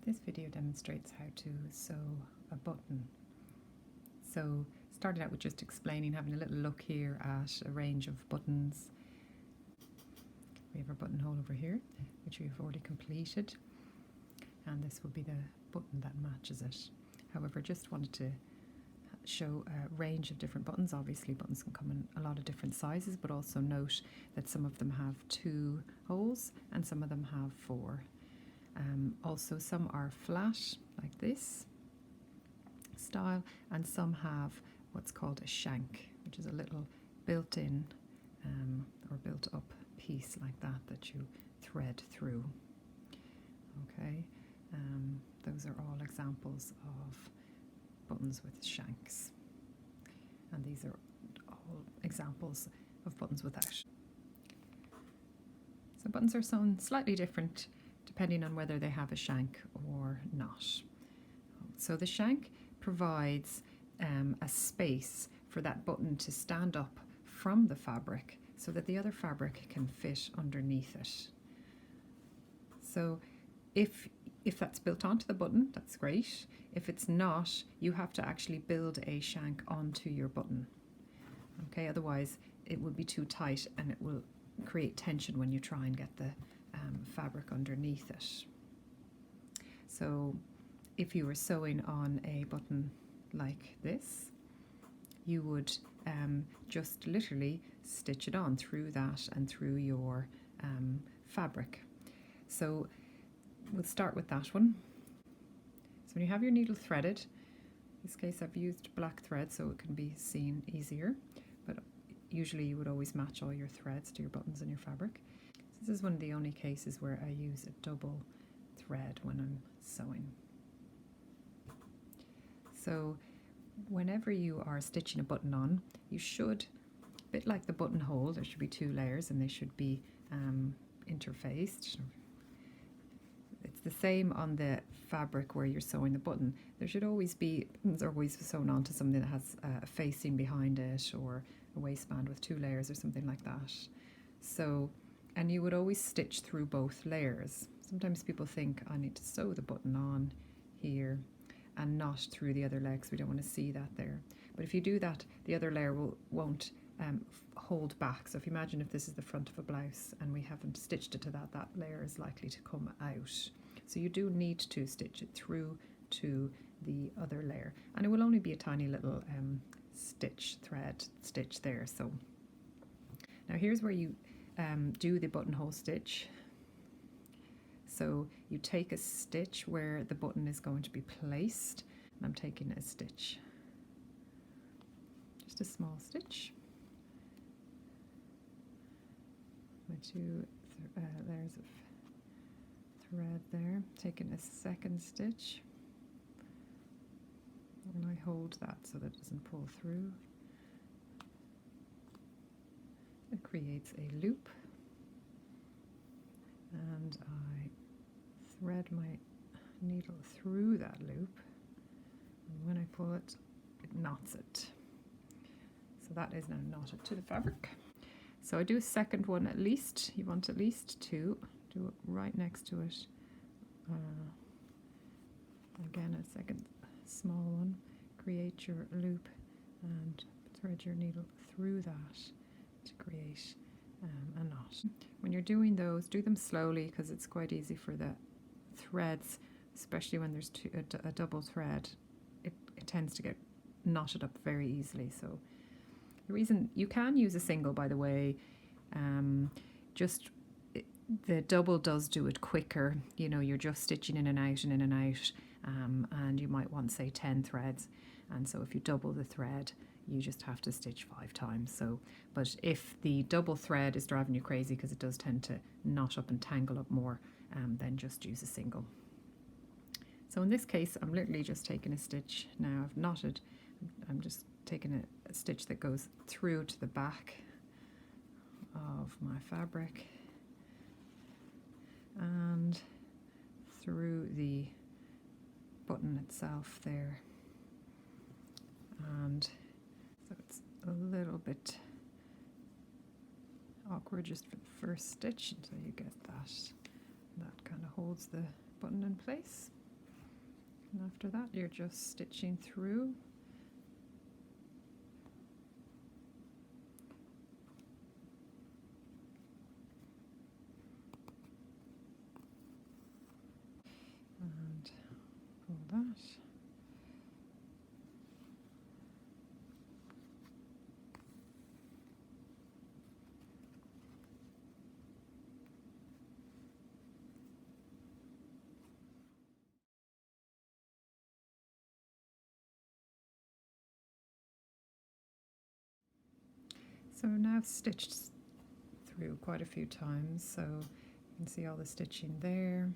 This video demonstrates how to sew a button. So started out with just explaining, having a little look here at a range of buttons. We have our buttonhole over here, which we've already completed, and this will be the button that matches it. However, just wanted to show a range of different buttons. Obviously buttons can come in a lot of different sizes, but also note that some of them have 2 holes and some of them have 4. Also some are flat like this style, and some have what's called a shank, which is a little built-in or built-up piece like that you thread through. Okay, those are all examples of buttons with shanks, and these are all examples of buttons without. So buttons are sewn slightly different depending on whether they have a shank or not. So the shank provides a space for that button to stand up from the fabric so that the other fabric can fit underneath it. So if that's built onto the button, that's great. If it's not, you have to actually build a shank onto your button. Okay, otherwise it will be too tight and it will create tension when you try and get the fabric underneath it. So if you were sewing on a button like this, you would just literally stitch it on through that and through your fabric. So we'll start with that one. So when you have your needle threaded, in this case I've used black thread so it can be seen easier, but usually you would always match all your threads to your buttons and your fabric. This is one of the only cases where I use a double thread when I'm sewing. So whenever you are stitching a button on, you should, a bit like the buttonhole, there should be 2 layers and they should be interfaced. It's the same on the fabric where you're sewing the button. There should always be, buttons are always sewn onto something that has a facing behind it, or a waistband with 2 layers or something like that. So, and you would always stitch through both layers. Sometimes people think I need to sew the button on here and not through the other legs. We don't want to see that there. But if you do that, the other layer won't hold back. So if you imagine if this is the front of a blouse and we haven't stitched it to that, that layer is likely to come out. So you do need to stitch it through to the other layer, and it will only be a tiny little thread stitch there. So now here's where you do the buttonhole stitch. So you take a stitch where the button is going to be placed, and I'm taking a stitch, just a small stitch. My 2 layers of thread there, taking a second stitch, and I hold that so that it doesn't pull through. It creates a loop, and I thread my needle through that loop, and when I pull it, it knots it. So that is now knotted to the fabric. So I do a second one at least. You want at least 2. Do it right next to it. Again, a second small one. Create your loop and thread your needle through that to create a knot. When you're doing those, do them slowly, because it's quite easy for the threads, especially when there's a double thread, it tends to get knotted up very easily. So the reason you can use a single, by the way, just the double does do it quicker. You know, you're just stitching in and out and in and out, and you might want, say, 10 threads, and so if you double the thread, you just have to stitch 5 times. So, but if the double thread is driving you crazy, because it does tend to knot up and tangle up more, then just use a single. So in this case, I'm literally just taking a stitch. Now I've knotted, I'm just taking a stitch that goes through to the back of my fabric and through the button itself there, and so it's a little bit awkward just for the first stitch until you get that kind of holds the button in place. And after that, you're just stitching through. And pull that. So now I've stitched through quite a few times, so you can see all the stitching there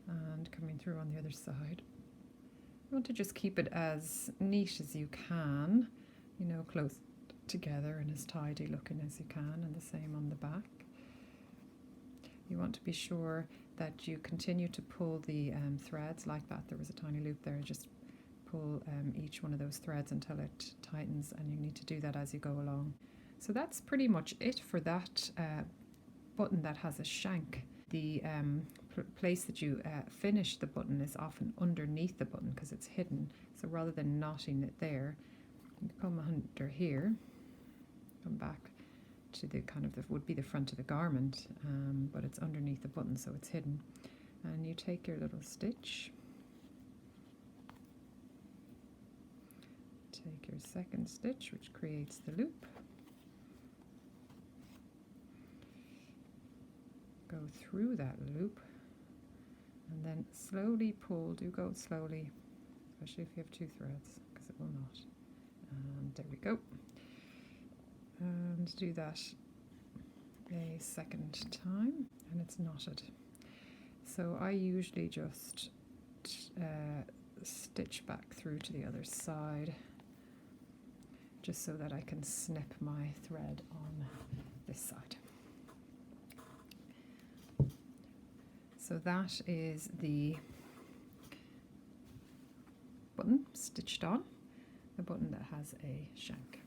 and coming through on the other side. You want to just keep it as neat as you can, you know, close together and as tidy looking as you can, and the same on the back. You want to be sure that you continue to pull the threads like that. There was a tiny loop there, just pull each one of those threads until it tightens, and you need to do that as you go along. So that's pretty much it for that button that has a shank. The place that you finish the button is often underneath the button because it's hidden. So rather than knotting it there, you come under here, come back to the kind of would be the front of the garment, but it's underneath the button, so it's hidden. And you take your little stitch, take your second stitch, which creates the loop, go through that loop, and then slowly pull. Do go slowly, especially if you have two threads, because it will not. And there we go. And do that a second time, and it's knotted. So I usually just stitch back through to the other side, just so that I can snip my thread on this side. So that is the button stitched on, the button that has a shank.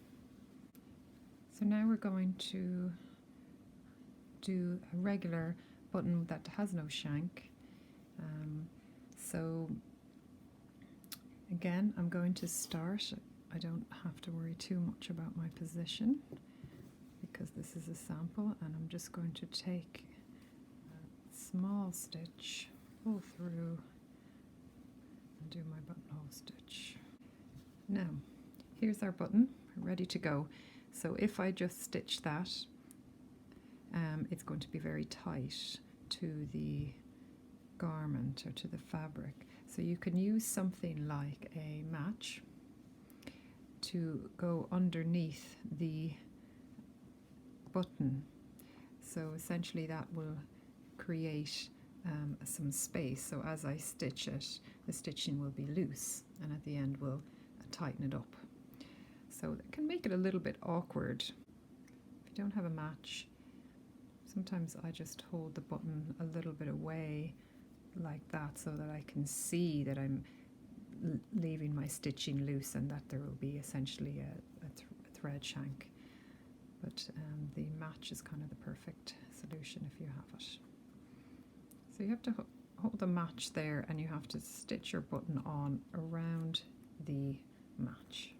So now we're going to do a regular button that has no shank. So again, I'm going to start. I don't have to worry too much about my position because this is a sample, and I'm just going to take small stitch, pull through, and do my buttonhole stitch. Now, here's our button, ready to go. So if I just stitch that, it's going to be very tight to the garment or to the fabric. So you can use something like a match to go underneath the button. So essentially that will create some space, so as I stitch it, the stitching will be loose, and at the end we'll tighten it up. So that can make it a little bit awkward. If you don't have a match, sometimes I just hold the button a little bit away like that, so that I can see that I'm leaving my stitching loose and that there will be essentially a thread shank. But the match is kind of the perfect solution if you have it. So you have to hold the match there, and you have to stitch your button on around the match.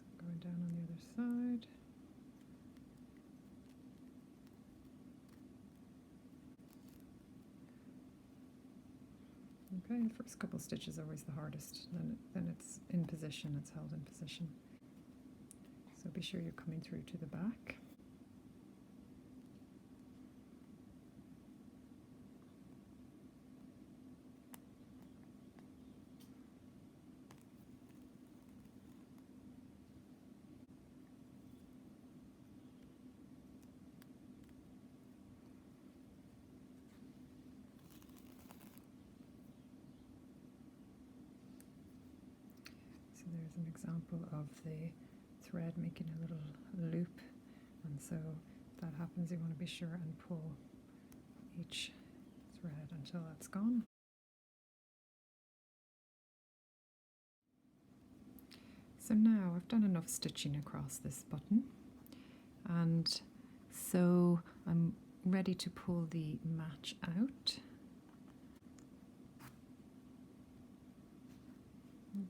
So going down on the other side. Okay, the first couple stitches are always the hardest, then it's in position, it's held in position. So be sure you're coming through to the back. So there's an example of the thread making a little loop, and so if that happens, you want to be sure and pull each thread until that's gone. So now I've done enough stitching across this button, and so I'm ready to pull the match out.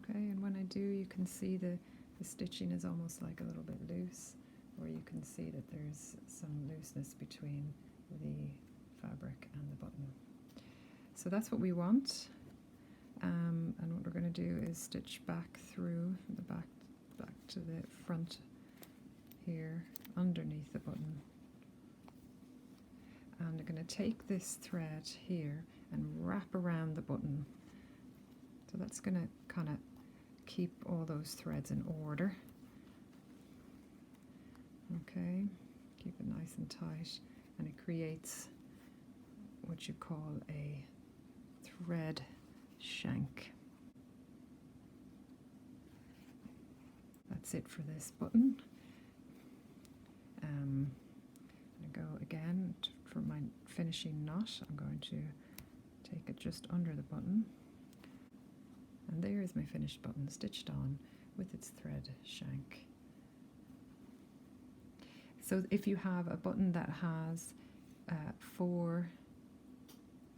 Okay, and when I do, you can see the stitching is almost like a little bit loose, or you can see that there's some looseness between the fabric and the button. So that's what we want. And what we're going to do is stitch back through the back to the front here underneath the button. And I'm going to take this thread here and wrap around the button. So that's going to kind of keep all those threads in order. Okay, keep it nice and tight, and it creates what you call a thread shank. That's it for this button. I'm going to go again for my finishing knot. I'm going to take it just under the button, and there is my finished button stitched on with its thread shank. So if you have a button that has 4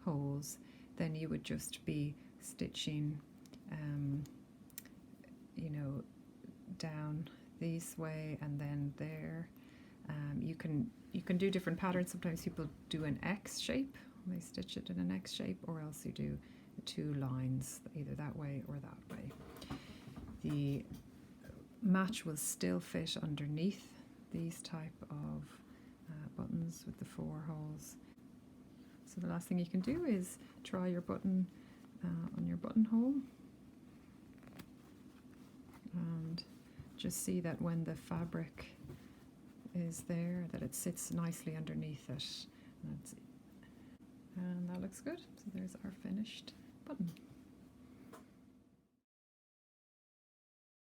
holes, then you would just be stitching you know, down this way and then there. You can do different patterns. Sometimes people do an X shape, they stitch it in an X shape, or else you do 2 lines, either that way or that way. The match will still fit underneath these type of buttons with the 4 holes. So the last thing you can do is try your button on your buttonhole, and just see that when the fabric is there, that it sits nicely underneath it, and that looks good. So there's our finished button.